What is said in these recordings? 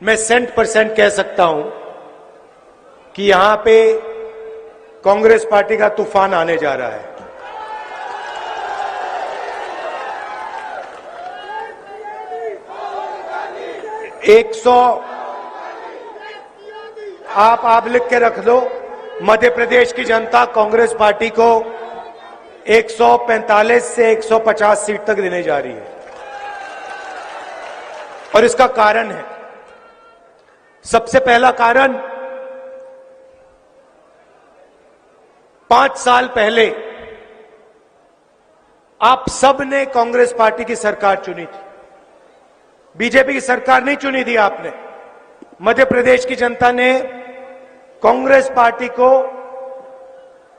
मैं 100% कह सकता हूं कि यहां पे कांग्रेस पार्टी का तूफान आने जा रहा है। एक सौ आप लिख के रख दो, मध्य प्रदेश की जनता कांग्रेस पार्टी को 145 से 150 सीट तक देने जा रही है और इसका कारण है, सबसे पहला कारण 5 साल पहले आप सब ने कांग्रेस पार्टी की सरकार चुनी थी, बीजेपी की सरकार नहीं चुनी थी आपने। मध्य प्रदेश की जनता ने कांग्रेस पार्टी को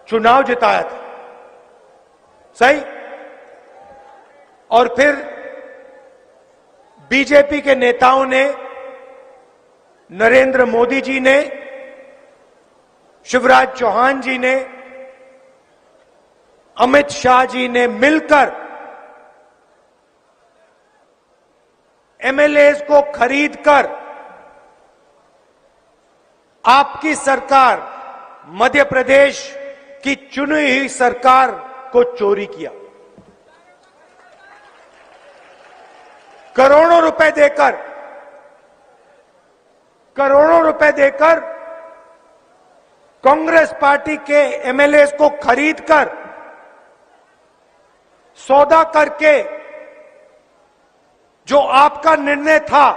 चुनाव जिताया था, सही। और फिर बीजेपी के नेताओं ने, नरेंद्र मोदी जी ने, शिवराज चौहान जी ने, अमित शाह जी ने मिलकर एमएलएज को खरीदकर आपकी सरकार, मध्य प्रदेश की चुनी हुई सरकार को चोरी किया। करोड़ों रुपए देकर कांग्रेस पार्टी के एमएलए को खरीदकर, सौदा करके, जो आपका निर्णय था,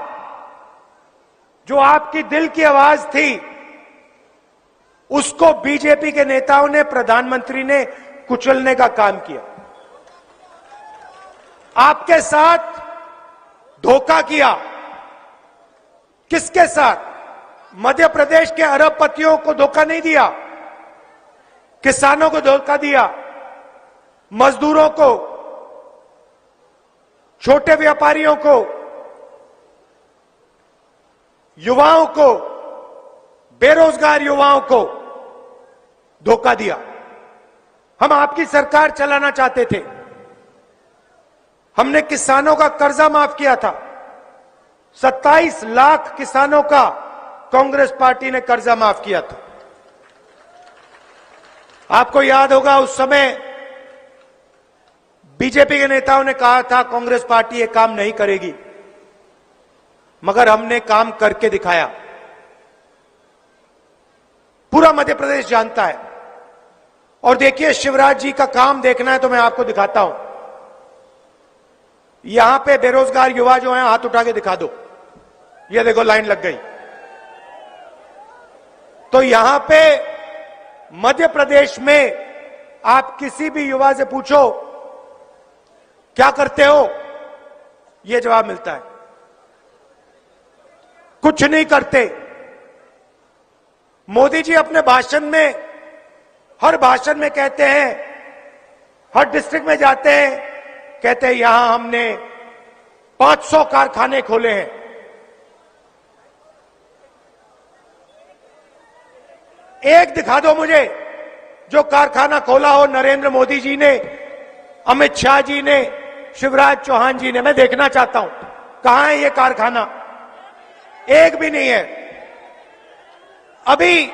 जो आपकी दिल की आवाज थी, उसको बीजेपी के नेताओं ने, प्रधानमंत्री ने कुचलने का काम किया। आपके साथ धोखा किया। किसके साथ? मध्य प्रदेश के अरबपतियों को धोखा नहीं दिया, किसानों को धोखा दिया, मजदूरों को, छोटे व्यापारियों को, युवाओं को, बेरोजगार युवाओं को धोखा दिया। हम आपकी सरकार चलाना चाहते थे, हमने किसानों का कर्जा माफ किया था। 27 लाख किसानों का कांग्रेस पार्टी ने कर्जा माफ किया था। आपको याद होगा उस समय बीजेपी के नेताओं ने कहा था कांग्रेस पार्टी ये काम नहीं करेगी, मगर हमने काम करके दिखाया। पूरा मध्य प्रदेश जानता है। और देखिए, शिवराज जी का काम देखना है तो मैं आपको दिखाता हूं। यहां पे बेरोजगार युवा जो हैं, हाथ उठा के दिखा दो। ये देखो, लाइन लग गई। तो यहां पे मध्य प्रदेश में आप किसी भी युवा से पूछो क्या करते हो, यह जवाब मिलता है, कुछ नहीं करते। मोदी जी अपने भाषण में, हर भाषण में कहते हैं, हर डिस्ट्रिक्ट में जाते हैं, कहते हैं यहां हमने 500 कारखाने खोले हैं। एक दिखा दो मुझे जो कारखाना खोला हो नरेंद्र मोदी जी ने, अमित शाह जी ने, शिवराज चौहान जी ने। मैं देखना चाहता हूं कहां है ये कारखाना। एक भी नहीं है। अभी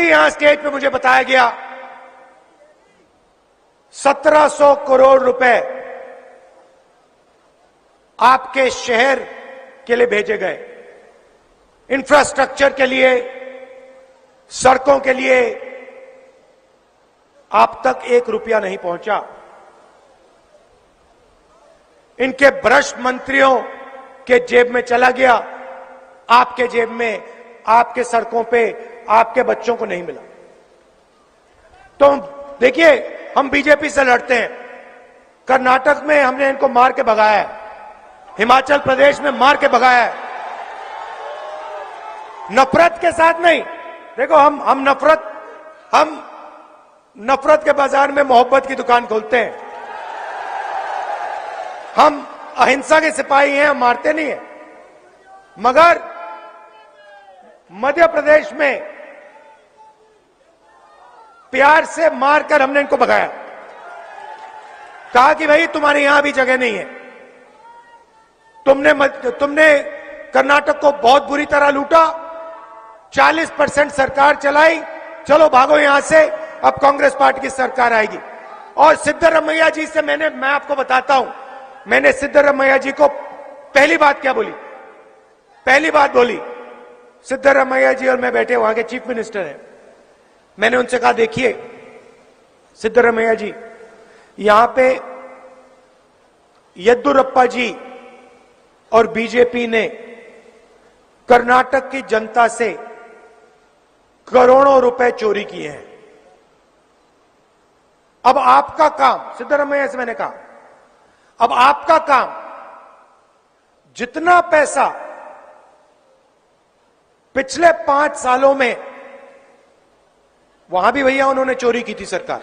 यहां स्टेज पे मुझे बताया गया 1700 करोड़ रुपए आपके शहर के लिए भेजे गए, इंफ्रास्ट्रक्चर के लिए, सड़कों के लिए। आप तक 1 रुपया नहीं पहुंचा। इनके भ्रष्ट मंत्रियों के जेब में चला गया, आपके जेब में, आपके सड़कों पे, आपके बच्चों को नहीं मिला। तो देखिए, हम बीजेपी से लड़ते हैं। कर्नाटक में हमने इनको मार के भगाया है, हिमाचल प्रदेश में मार के भगाया है, नफरत के साथ नहीं। देखो, हम नफरत के बाजार में मोहब्बत की दुकान खोलते हैं। हम अहिंसा के सिपाही हैं, हम मारते नहीं हैं। मगर मध्य प्रदेश में प्यार से मारकर हमने इनको भगाया, कहा कि भाई तुम्हारे यहां भी जगह नहीं है। तुमने कर्नाटक को बहुत बुरी तरह लूटा, 40% सरकार चलाई, चलो भागो यहां से, अब कांग्रेस पार्टी की सरकार आएगी। और सिद्धरामैया जी से मैं आपको बताता हूं, मैंने सिद्धरामैया जी को पहली बात क्या बोली, पहली बात बोली, सिद्धरामैया जी और मैं बैठे, वहां के चीफ मिनिस्टर हैं, मैंने उनसे कहा देखिए सिद्धरामैया जी, यहां पे येद्दुरप्पा जी और बीजेपी ने कर्नाटक की जनता से करोड़ों रुपए चोरी किए हैं। अब आपका काम, सिद्धरामैया से मैंने कहा, अब आपका काम, जितना पैसा पिछले 5 सालों में, वहां भी भैया उन्होंने चोरी की थी सरकार,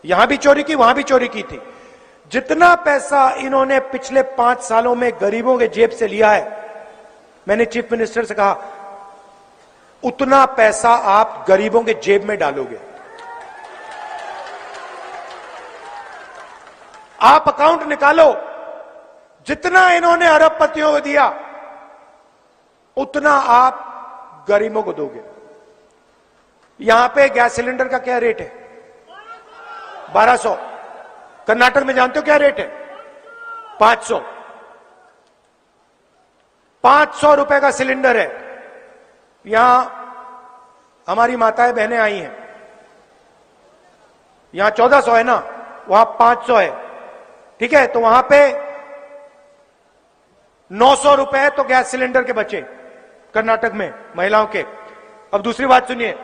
यहां भी चोरी की, वहां भी चोरी की थी, जितना पैसा इन्होंने पिछले 5 सालों में गरीबों के जेब से लिया है, मैंने चीफ मिनिस्टर से कहा उतना पैसा आप गरीबों के जेब में डालोगे। आप अकाउंट निकालो, जितना इन्होंने अरबपतियों को दिया उतना आप गरीबों को दोगे। यहां पे गैस सिलेंडर का क्या रेट है? 1200। कर्नाटक में जानते हो क्या रेट है? 500। 500 रुपए का सिलेंडर है। यहां हमारी माताएं बहनें आई हैं, यहां 1400 है ना, वहां 500 है, ठीक है, तो वहां पे 900 रुपए तो गैस सिलेंडर के बचे कर्नाटक में महिलाओं के। अब दूसरी बात सुनिए,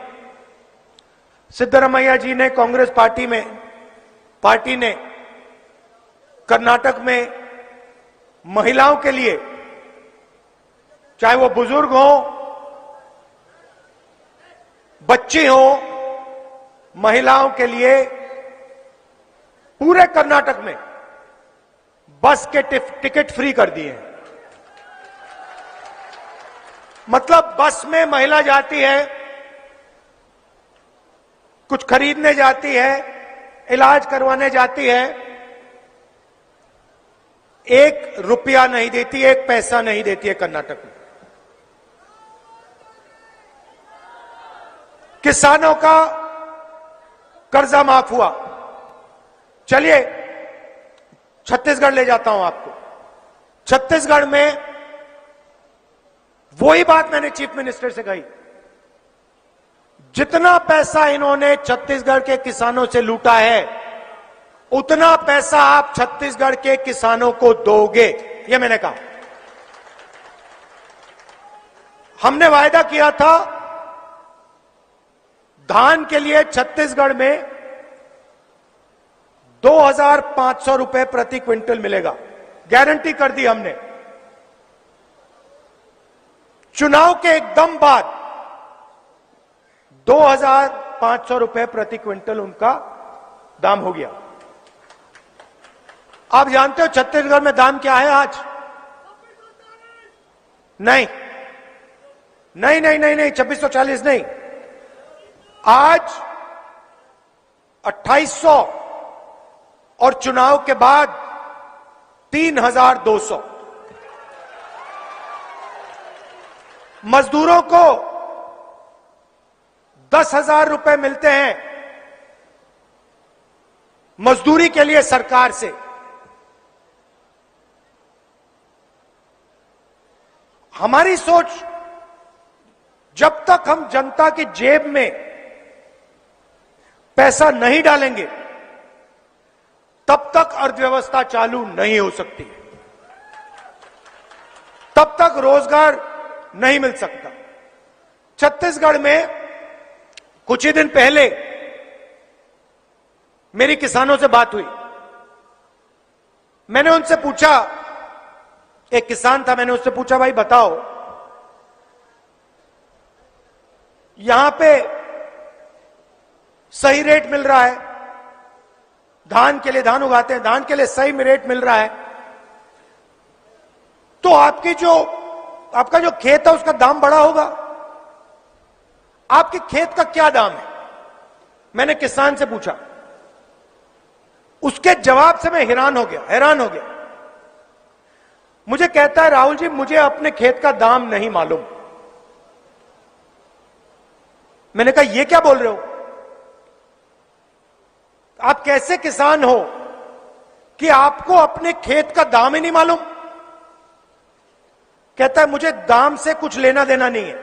सिद्धरामैया जी ने, कांग्रेस पार्टी ने कर्नाटक में महिलाओं के लिए, चाहे वो बुजुर्ग हो, बच्चे हो, महिलाओं के लिए पूरे कर्नाटक में बस के टिकट फ्री कर दिए हैं। मतलब बस में महिला जाती है, कुछ खरीदने जाती है, इलाज करवाने जाती है, 1 रुपया नहीं देती, 1 पैसा नहीं देती है कर्नाटक में। किसानों का कर्जा माफ हुआ। चलिए छत्तीसगढ़ ले जाता हूं आपको। छत्तीसगढ़ में वही बात मैंने चीफ मिनिस्टर से कही, जितना पैसा इन्होंने छत्तीसगढ़ के किसानों से लूटा है उतना पैसा आप छत्तीसगढ़ के किसानों को दोगे, यह मैंने कहा। हमने वायदा किया था धान के लिए छत्तीसगढ़ में 2500 रुपए प्रति क्विंटल मिलेगा, गारंटी कर दी हमने। चुनाव के एकदम बाद 2500 रुपए प्रति क्विंटल उनका दाम हो गया। आप जानते हो छत्तीसगढ़ में दाम क्या है आज? नहीं 2640 नहीं, आज 2800 और चुनाव के बाद 3200। मजदूरों को 10,000 रुपए मिलते हैं मजदूरी के लिए सरकार से। हमारी सोच, जब तक हम जनता की जेब में पैसा नहीं डालेंगे तब तक अर्थव्यवस्था चालू नहीं हो सकती, तब तक रोजगार नहीं मिल सकता। छत्तीसगढ़ में कुछ ही दिन पहले मेरी किसानों से बात हुई। मैंने उनसे पूछा, एक किसान था, मैंने उससे पूछा भाई बताओ यहां पे सही रेट मिल रहा है, धान के लिए, धान उगाते हैं, धान के लिए सही में रेट मिल रहा है, तो आपका जो खेत है उसका दाम बढ़ा होगा, आपके खेत का क्या दाम है? मैंने किसान से पूछा। उसके जवाब से मैं हैरान हो गया। मुझे कहता है राहुल जी मुझे अपने खेत का दाम नहीं मालूम। मैंने कहा ये क्या बोल रहे हो, आप कैसे किसान हो कि आपको अपने खेत का दाम ही नहीं मालूम। कहता है मुझे दाम से कुछ लेना देना नहीं है,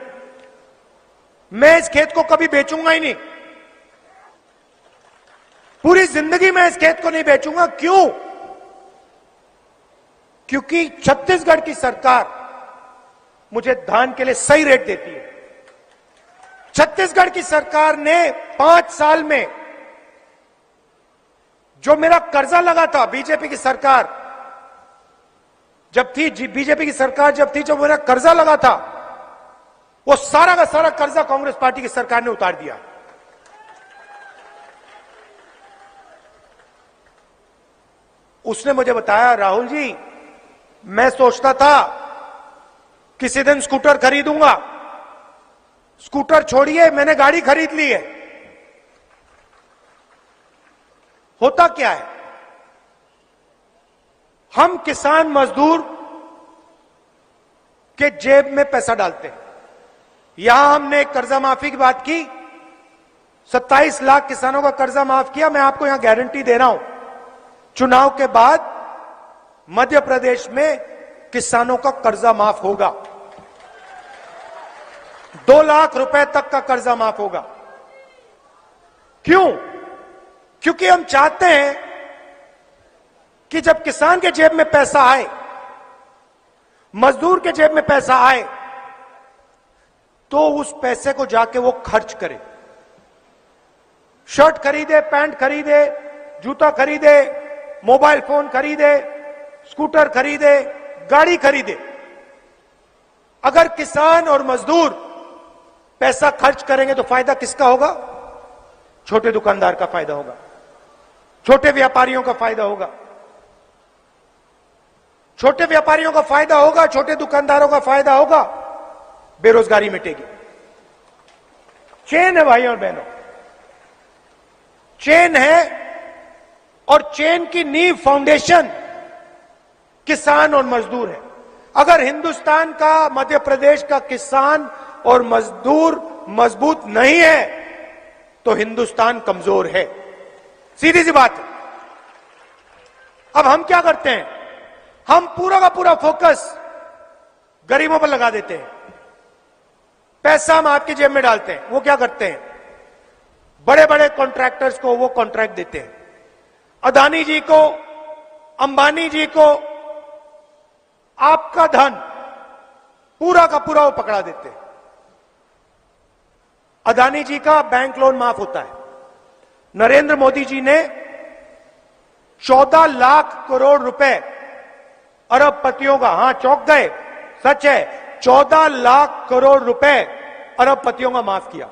मैं इस खेत को कभी बेचूंगा ही नहीं, पूरी जिंदगी मैं इस खेत को नहीं बेचूंगा। क्यों? क्योंकि छत्तीसगढ़ की सरकार मुझे धान के लिए सही रेट देती है। छत्तीसगढ़ की सरकार ने 5 साल में जो मेरा कर्जा लगा था, बीजेपी की सरकार जब थी, बीजेपी की सरकार जब थी, जो मेरा कर्जा लगा था, वो सारा का सारा कर्जा कांग्रेस पार्टी की सरकार ने उतार दिया। उसने मुझे बताया राहुल जी मैं सोचता था किसी दिन स्कूटर खरीदूंगा, स्कूटर छोड़िए मैंने गाड़ी खरीद ली है। होता क्या है, हम किसान मजदूर के जेब में पैसा डालते हैं। यहां हमने कर्जा माफी की बात की, 27 लाख किसानों का कर्जा माफ किया। मैं आपको यहां गारंटी दे रहा हूं, चुनाव के बाद मध्य प्रदेश में किसानों का कर्जा माफ होगा, 2 लाख रुपए तक का कर्जा माफ होगा। क्यों? क्योंकि हम चाहते हैं कि जब किसान के जेब में पैसा आए, मजदूर के जेब में पैसा आए, तो उस पैसे को जाके वो खर्च करे, शर्ट खरीदे, पैंट खरीदे, जूता खरीदे, मोबाइल फोन खरीदे, स्कूटर खरीदे, गाड़ी खरीदे। अगर किसान और मजदूर पैसा खर्च करेंगे तो फायदा किसका होगा? छोटे दुकानदार का फायदा होगा, छोटे व्यापारियों का फायदा होगा, छोटे व्यापारियों का फायदा होगा, छोटे दुकानदारों का फायदा होगा, बेरोजगारी मिटेगी। चेन है भाई और बहनों, चेन है, और चेन की नींव, फाउंडेशन किसान और मजदूर है। अगर हिंदुस्तान का, मध्य प्रदेश का किसान और मजदूर मजबूत नहीं है तो हिंदुस्तान कमजोर है, सीधी सी बात है। अब हम क्या करते हैं, हम पूरा का पूरा फोकस गरीबों पर लगा देते हैं, पैसा हम आपकी जेब में डालते हैं। वो क्या करते हैं, बड़े बड़े कॉन्ट्रैक्टर्स को वो कॉन्ट्रैक्ट देते हैं, अदानी जी को, अंबानी जी को, आपका धन पूरा का पूरा वो पकड़ा देते हैं। अदानी जी का बैंक लोन माफ होता है। नरेंद्र मोदी जी ने 14 लाख करोड़ रुपए अरबपतियों का, हां चौंक गए, सच है, 14 लाख करोड़ रुपए अरबपतियों का माफ किया।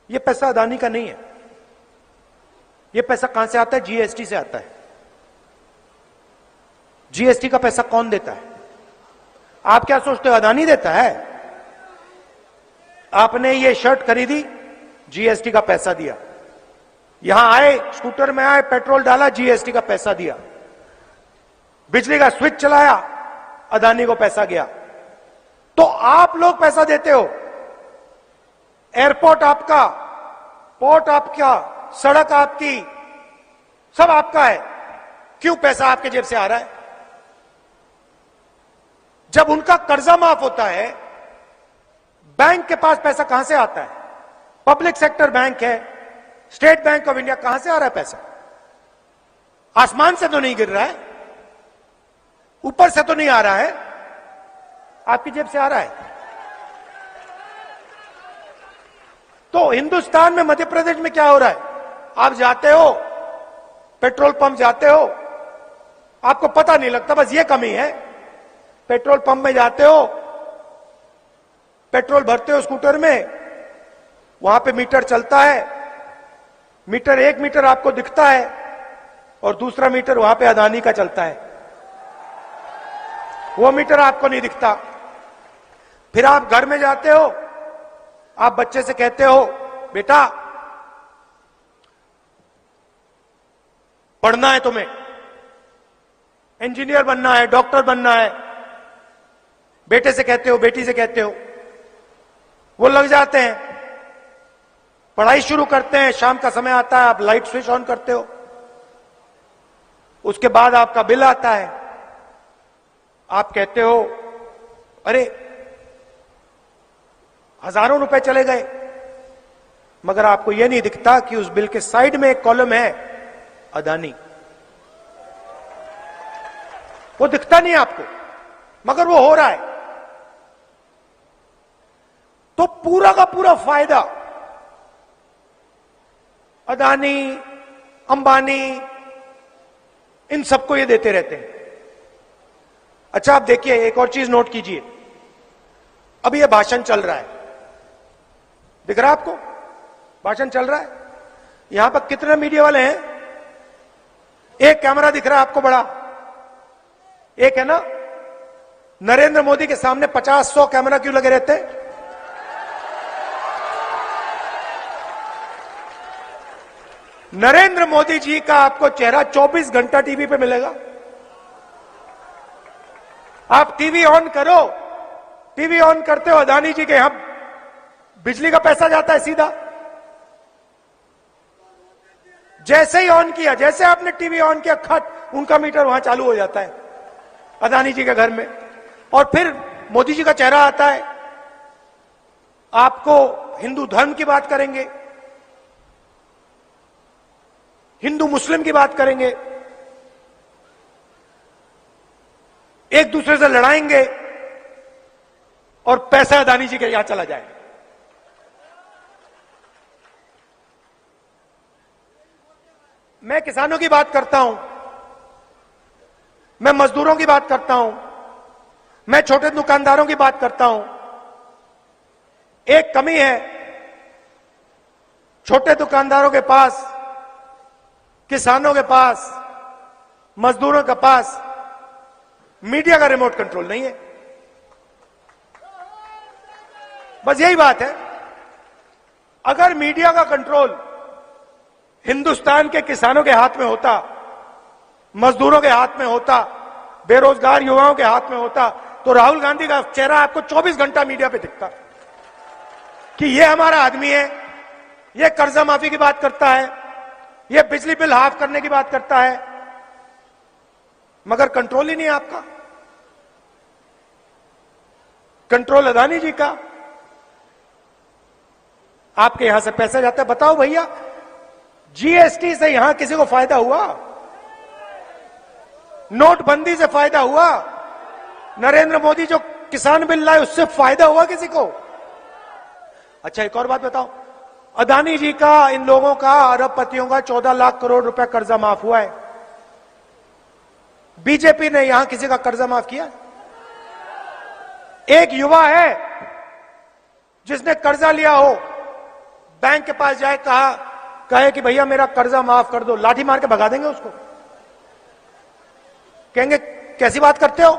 यह पैसा अदानी का नहीं है, यह पैसा कहां से आता है? जीएसटी से आता है। जीएसटी का पैसा कौन देता है? आप क्या सोचते हो अदानी देता है? आपने ये शर्ट खरीदी, जीएसटी का पैसा दिया। यहां आए, स्कूटर में आए, पेट्रोल डाला, जीएसटी का पैसा दिया। बिजली का स्विच चलाया, अदानी को पैसा गया। तो आप लोग पैसा देते हो, एयरपोर्ट आपका, पोर्ट आपका, सड़क आपकी, सब आपका है। क्यों पैसा आपके जेब से आ रहा है? जब उनका कर्जा माफ होता है, बैंक के पास पैसा कहां से आता है? पब्लिक सेक्टर बैंक है, स्टेट बैंक ऑफ इंडिया, कहां से आ रहा है पैसा? आसमान से तो नहीं गिर रहा है, ऊपर से तो नहीं आ रहा है, आपकी जेब से आ रहा है। तो हिंदुस्तान में, मध्य प्रदेश में क्या हो रहा है? आप जाते हो, पेट्रोल पंप जाते हो, आपको पता नहीं लगता, बस ये कमी है। पेट्रोल पंप में जाते हो, पेट्रोल भरते हो स्कूटर में, वहां पे मीटर चलता है, मीटर, एक मीटर आपको दिखता है और दूसरा मीटर वहां पे अदानी का चलता है, वो मीटर आपको नहीं दिखता। फिर आप घर में जाते हो, आप बच्चे से कहते हो बेटा पढ़ना है तुम्हें, इंजीनियर बनना है, डॉक्टर बनना है, बेटे से कहते हो, बेटी से कहते हो, वो लग जाते हैं, पढ़ाई शुरू करते हैं, शाम का समय आता है, आप लाइट स्विच ऑन करते हो, उसके बाद आपका बिल आता है, आप कहते हो अरे हजारों रुपए चले गए, मगर आपको यह नहीं दिखता कि उस बिल के साइड में एक कॉलम है अदानी। वो दिखता नहीं आपको, मगर वो हो रहा है। तो पूरा का पूरा फायदा अदानी, अंबानी, इन सबको ये देते रहते हैं। अच्छा, आप देखिए, एक और चीज नोट कीजिए। अभी ये भाषण चल रहा है, दिख रहा है आपको? भाषण चल रहा है। यहां पर कितने मीडिया वाले हैं? एक कैमरा दिख रहा है आपको बड़ा, एक है ना? नरेंद्र मोदी के सामने 50-100 कैमरा क्यों लगे रहते हैं? नरेंद्र मोदी जी का आपको चेहरा 24 घंटा टीवी पे मिलेगा। आप टीवी ऑन करो, टीवी ऑन करते हो, अदानी जी के यहां बिजली का पैसा जाता है सीधा। जैसे ही ऑन किया, जैसे आपने टीवी ऑन किया, खट उनका मीटर वहां चालू हो जाता है अदानी जी के घर में, और फिर मोदी जी का चेहरा आता है। आपको हिंदू धर्म की बात करेंगे, हिंदू मुस्लिम की बात करेंगे, एक दूसरे से लड़ाएंगे, और पैसा अदानी जी के यहां चला जाएगा। मैं किसानों की बात करता हूं, मैं मजदूरों की बात करता हूं, मैं छोटे दुकानदारों की बात करता हूं। एक कमी है, छोटे दुकानदारों के पास, किसानों के पास, मजदूरों के पास मीडिया का रिमोट कंट्रोल नहीं है। बस यही बात है। अगर मीडिया का कंट्रोल हिंदुस्तान के किसानों के हाथ में होता, मजदूरों के हाथ में होता, बेरोजगार युवाओं के हाथ में होता, तो राहुल गांधी का चेहरा आपको 24 घंटा मीडिया पे दिखता कि ये हमारा आदमी है, ये कर्जा माफी की बात करता है, ये बिजली बिल हाफ करने की बात करता है, मगर कंट्रोल ही नहीं है आपका। कंट्रोल अदानी जी का। आपके यहां से पैसा जाता है। बताओ भैया, जीएसटी से यहां किसी को फायदा हुआ? नोटबंदी से फायदा हुआ? नरेंद्र मोदी जो किसान बिल लाए उससे फायदा हुआ किसी को? अच्छा, एक और बात बताओ, अदानी जी का, इन लोगों का, अरबपतियों का 14 लाख करोड़ रुपए कर्जा माफ हुआ है। बीजेपी ने यहां किसी का कर्जा माफ किया? एक युवा है जिसने कर्जा लिया हो, बैंक के पास जाए, कहे कि भैया मेरा कर्जा माफ कर दो, लाठी मार के भगा देंगे उसको। कहेंगे कैसी बात करते हो,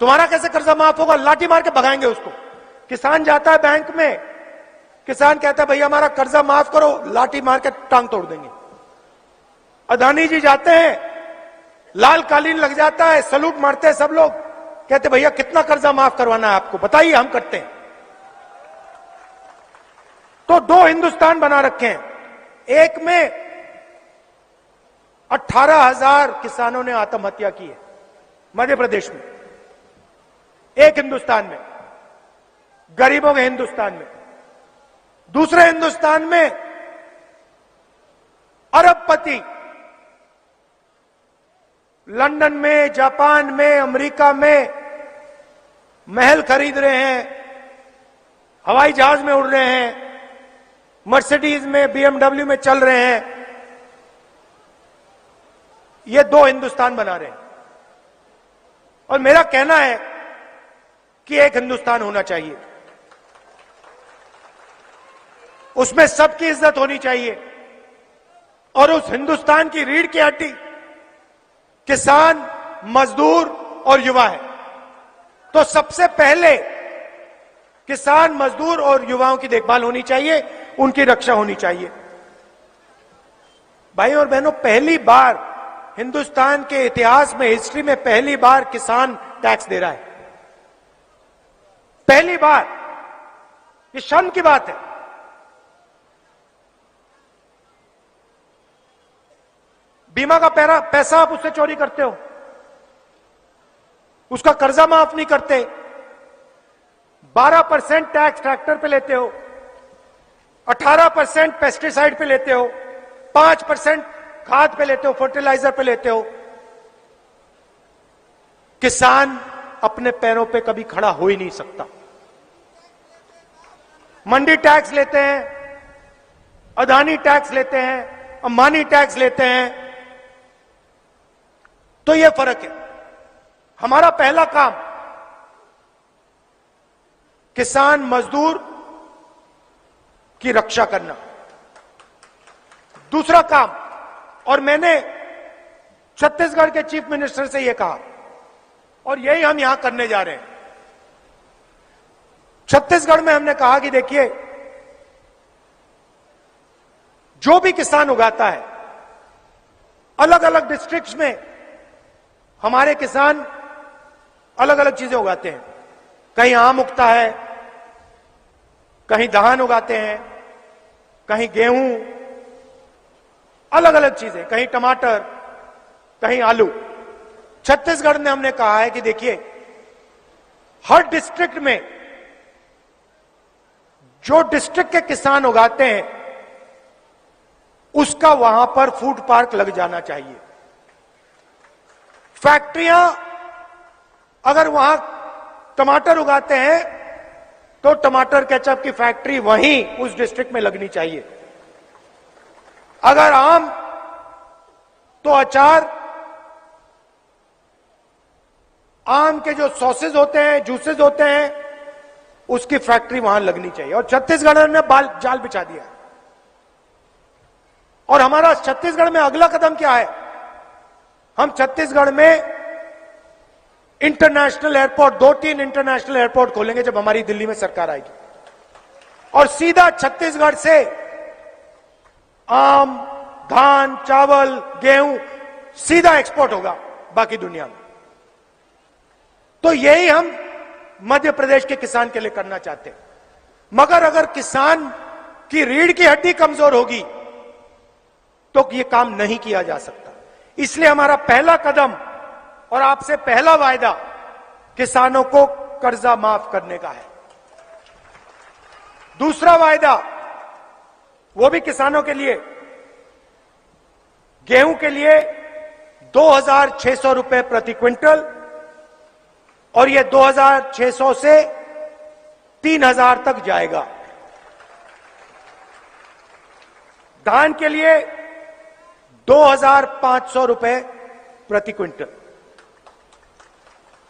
तुम्हारा कैसे कर्जा माफ होगा? लाठी मार के भगाएंगे उसको। किसान जाता है बैंक में, किसान कहता है भैया हमारा कर्जा माफ करो, लाठी मार के टांग तोड़ देंगे। अदानी जी जाते हैं, लाल कालीन लग जाता है, सलूट मारते हैं सब लोग, कहते भैया कितना कर्जा माफ करवाना है आपको, बताइए, हम करते हैं। तो दो हिंदुस्तान बना रखे हैं। एक में 18,000 किसानों ने आत्महत्या की है मध्य प्रदेश में, एक हिंदुस्तान में, गरीबों के हिंदुस्तान में। दूसरे हिंदुस्तान में अरबपति लंदन में, जापान में, अमेरिका में महल खरीद रहे हैं, हवाई जहाज में उड़ रहे हैं, मर्सिडीज में, बीएमडब्ल्यू में चल रहे हैं। ये दो हिंदुस्तान बना रहे हैं। और मेरा कहना है कि एक हिंदुस्तान होना चाहिए, उसमें सबकी इज्जत होनी चाहिए, और उस हिंदुस्तान की रीढ़ की हड्डी किसान, मजदूर और युवा है। तो सबसे पहले किसान, मजदूर और युवाओं की देखभाल होनी चाहिए, उनकी रक्षा होनी चाहिए। भाई और बहनों, पहली बार हिंदुस्तान के इतिहास में, हिस्ट्री में पहली बार किसान टैक्स दे रहा है। पहली बार। ये शर्म की बात है। बीमा का पैसा आप उससे चोरी करते हो, उसका कर्जा माफ नहीं करते, 12% टैक्स ट्रैक्टर पे लेते हो, 18% पेस्टिसाइड पे लेते हो, 5% खाद पे लेते हो, फर्टिलाइजर पे लेते हो। किसान अपने पैरों पे कभी खड़ा हो ही नहीं सकता। मंडी टैक्स लेते हैं, अदानी टैक्स लेते हैं, अंबानी टैक्स लेते हैं। तो यह फर्क है। हमारा पहला काम किसान मजदूर की रक्षा करना। दूसरा काम, और मैंने छत्तीसगढ़ के चीफ मिनिस्टर से यह कहा और यही हम यहां करने जा रहे हैं। छत्तीसगढ़ में हमने कहा कि देखिए, जो भी किसान उगाता है, अलग अलग डिस्ट्रिक्ट्स में हमारे किसान अलग अलग चीजें उगाते हैं। कहीं आम उगता है, कहीं धान उगाते हैं, कहीं गेहूं, अलग अलग चीजें, कहीं टमाटर, कहीं आलू। छत्तीसगढ़ में हमने कहा है कि देखिए, हर डिस्ट्रिक्ट में जो डिस्ट्रिक्ट के किसान उगाते हैं उसका वहां पर फूड पार्क लग जाना चाहिए। फैक्ट्रियां अगर वहां टमाटर उगाते हैं तो टमाटर केचप की फैक्ट्री वहीं उस डिस्ट्रिक्ट में लगनी चाहिए। अगर आम तो अचार, आम के जो सॉसेज होते हैं, जूसेस होते हैं, उसकी फैक्ट्री वहां लगनी चाहिए। और छत्तीसगढ़ ने जाल बिछा दिया है। और हमारा छत्तीसगढ़ में अगला कदम क्या है? हम छत्तीसगढ़ में इंटरनेशनल एयरपोर्ट, 2-3 इंटरनेशनल एयरपोर्ट खोलेंगे जब हमारी दिल्ली में सरकार आएगी, और सीधा छत्तीसगढ़ से आम, धान, चावल, गेहूं सीधा एक्सपोर्ट होगा बाकी दुनिया में। तो यही हम मध्य प्रदेश के किसान के लिए करना चाहते हैं। मगर अगर किसान की रीढ़ की हड्डी कमजोर होगी तो यह काम नहीं किया जा सकता। इसलिए हमारा पहला कदम और आपसे पहला वायदा किसानों को कर्जा माफ करने का है। दूसरा वायदा, वो भी किसानों के लिए, गेहूं के लिए 2,600 रुपए प्रति क्विंटल, और यह 2,600 से 3,000 तक जाएगा। धान के लिए 2,500 रुपए प्रति क्विंटल,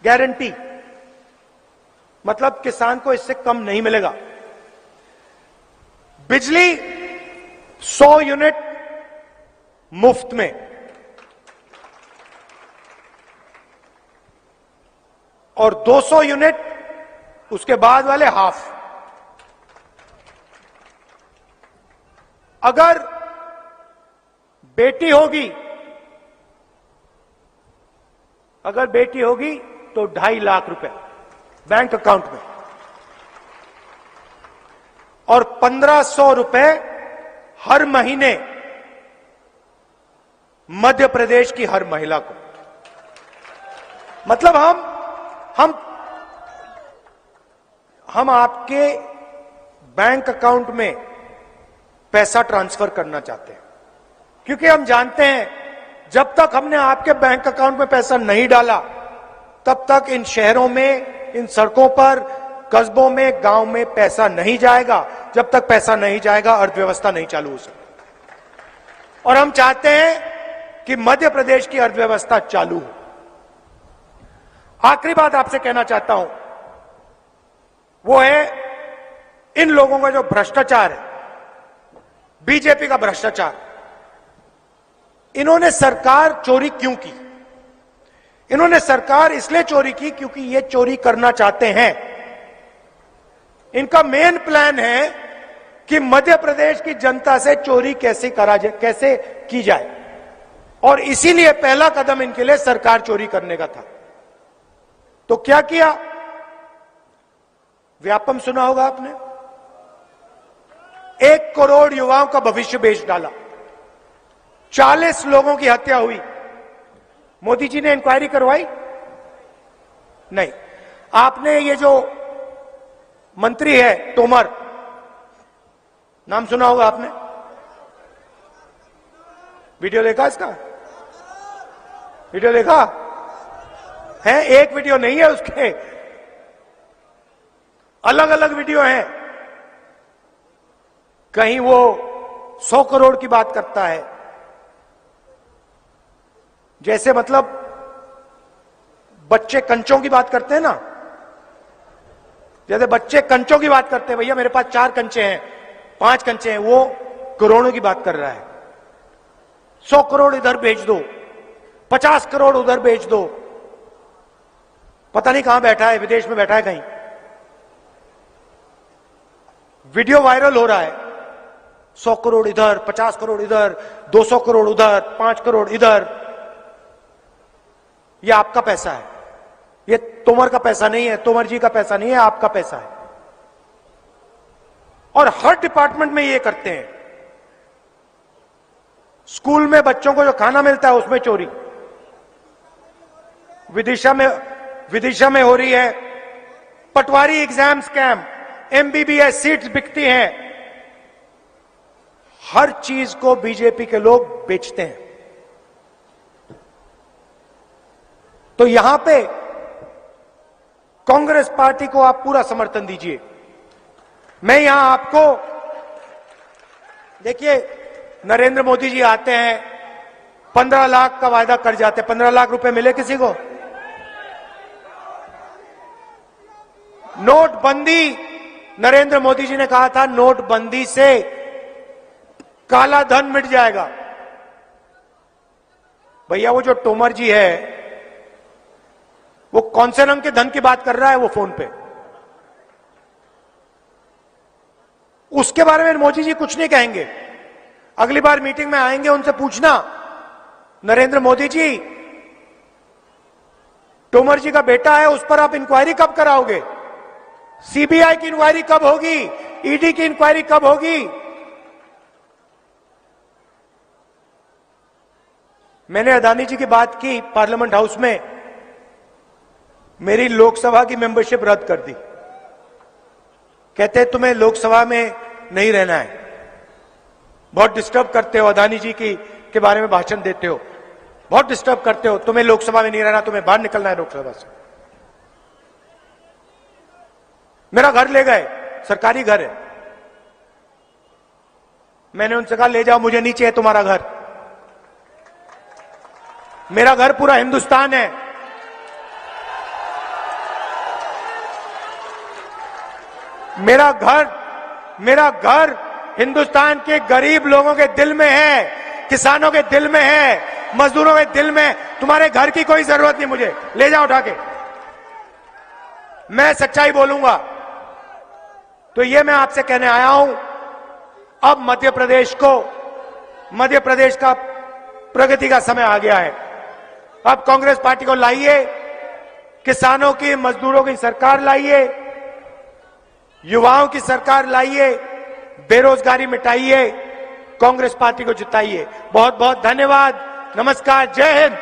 गारंटी, मतलब किसान को इससे कम नहीं मिलेगा। बिजली 100 यूनिट मुफ्त में, और 200 यूनिट उसके बाद वाले हाफ। अगर बेटी होगी तो 2.5 लाख रुपए बैंक अकाउंट में, और 1,500 रुपए हर महीने मध्य प्रदेश की हर महिला को। मतलब हम आपके बैंक अकाउंट में पैसा ट्रांसफर करना चाहते हैं, क्योंकि हम जानते हैं जब तक हमने आपके बैंक अकाउंट में पैसा नहीं डाला तब तक इन शहरों में, इन सड़कों पर, कस्बों में, गांव में पैसा नहीं जाएगा। जब तक पैसा नहीं जाएगा अर्थव्यवस्था नहीं चालू हो सकती। और हम चाहते हैं कि मध्य प्रदेश की अर्थव्यवस्था चालू हो। आखिरी बात आपसे कहना चाहता हूं, वो है इन लोगों का जो भ्रष्टाचार है, बीजेपी का भ्रष्टाचार। इन्होंने सरकार चोरी क्यों की? इन्होंने सरकार इसलिए चोरी की क्योंकि ये चोरी करना चाहते हैं। इनका मेन प्लान है कि मध्य प्रदेश की जनता से चोरी कैसे की जाए। और इसीलिए पहला कदम इनके लिए सरकार चोरी करने का था। तो क्या किया? व्यापम सुना होगा आपने। 1 करोड़ युवाओं का भविष्य बेच डाला, 40 लोगों की हत्या हुई। मोदी जी ने इंक्वायरी करवाई? नहीं। आपने ये जो मंत्री है तोमर, नाम सुना होगा आपने, वीडियो देखा इसका? वीडियो देखा है? एक वीडियो नहीं है उसके, अलग अलग वीडियो हैं। कहीं वो 100 करोड़ की बात करता है, जैसे मतलब बच्चे कंचों की बात करते हैं ना, जैसे बच्चे कंचों की बात करते हैं, भैया मेरे पास 4 कंचे हैं, 5 कंचे हैं, वो करोड़ों की बात कर रहा है। 100 करोड़ इधर भेज दो, 50 करोड़ उधर भेज दो, पता नहीं कहां बैठा है, विदेश में बैठा है कहीं। वीडियो वायरल हो रहा है, 100 करोड़ इधर, 50 करोड़ इधर, 200 करोड़ उधर, 5 करोड़ इधर। यह आपका पैसा है, ये तोमर का पैसा नहीं है, तोमर जी का पैसा नहीं है, आपका पैसा है। और हर डिपार्टमेंट में ये करते हैं। स्कूल में बच्चों को जो खाना मिलता है उसमें चोरी, विदिशा में हो रही है। पटवारी एग्जाम स्कैम, एमबीबीएस सीट्स बिकती हैं। हर चीज को बीजेपी के लोग बेचते हैं। तो यहां पे कांग्रेस पार्टी को आप पूरा समर्थन दीजिए। मैं यहां आपको, देखिए नरेंद्र मोदी जी आते हैं, 15 लाख का वायदा कर जाते हैं। 15 लाख रुपए मिले किसी को? नोटबंदी, नरेंद्र मोदी जी ने कहा था नोटबंदी से काला धन मिट जाएगा। भैया वो जो तोमर जी है, वो कौन से रंग के धन की बात कर रहा है वो फोन पे? उसके बारे में मोदी जी कुछ नहीं कहेंगे। अगली बार मीटिंग में आएंगे, उनसे पूछना, नरेंद्र मोदी जी, तोमर जी का बेटा है, उस पर आप इंक्वायरी कब कराओगे? सीबीआई की इंक्वायरी कब होगी? ईडी की इंक्वायरी कब होगी? मैंने अदानी जी की बात की पार्लियामेंट हाउस में, मेरी लोकसभा की मेंबरशिप रद्द कर दी। कहते हैं तुम्हें लोकसभा में नहीं रहना है, बहुत डिस्टर्ब करते हो, अदानी जी के बारे में भाषण देते हो, बहुत डिस्टर्ब करते हो, तुम्हें लोकसभा में नहीं रहना, तुम्हें बाहर निकलना है लोकसभा से। मेरा घर ले गए, सरकारी घर है। मैंने उनसे कहा ले जाओ, मुझे नहीं चाहिए तुम्हारा घर, मेरा घर पूरा हिंदुस्तान है। मेरा घर हिंदुस्तान के गरीब लोगों के दिल में है, किसानों के दिल में है, मजदूरों के दिल में। तुम्हारे घर की कोई जरूरत नहीं, मुझे ले जाओ उठा के। मैं सच्चाई बोलूंगा। तो ये मैं आपसे कहने आया हूं, अब मध्य प्रदेश का प्रगति का समय आ गया है। अब कांग्रेस पार्टी को लाइए, किसानों की, मजदूरों की सरकार लाइए, युवाओं की सरकार लाइए, बेरोजगारी मिटाइए, कांग्रेस पार्टी को जिताइए। बहुत बहुत धन्यवाद। नमस्कार, जय हिंद।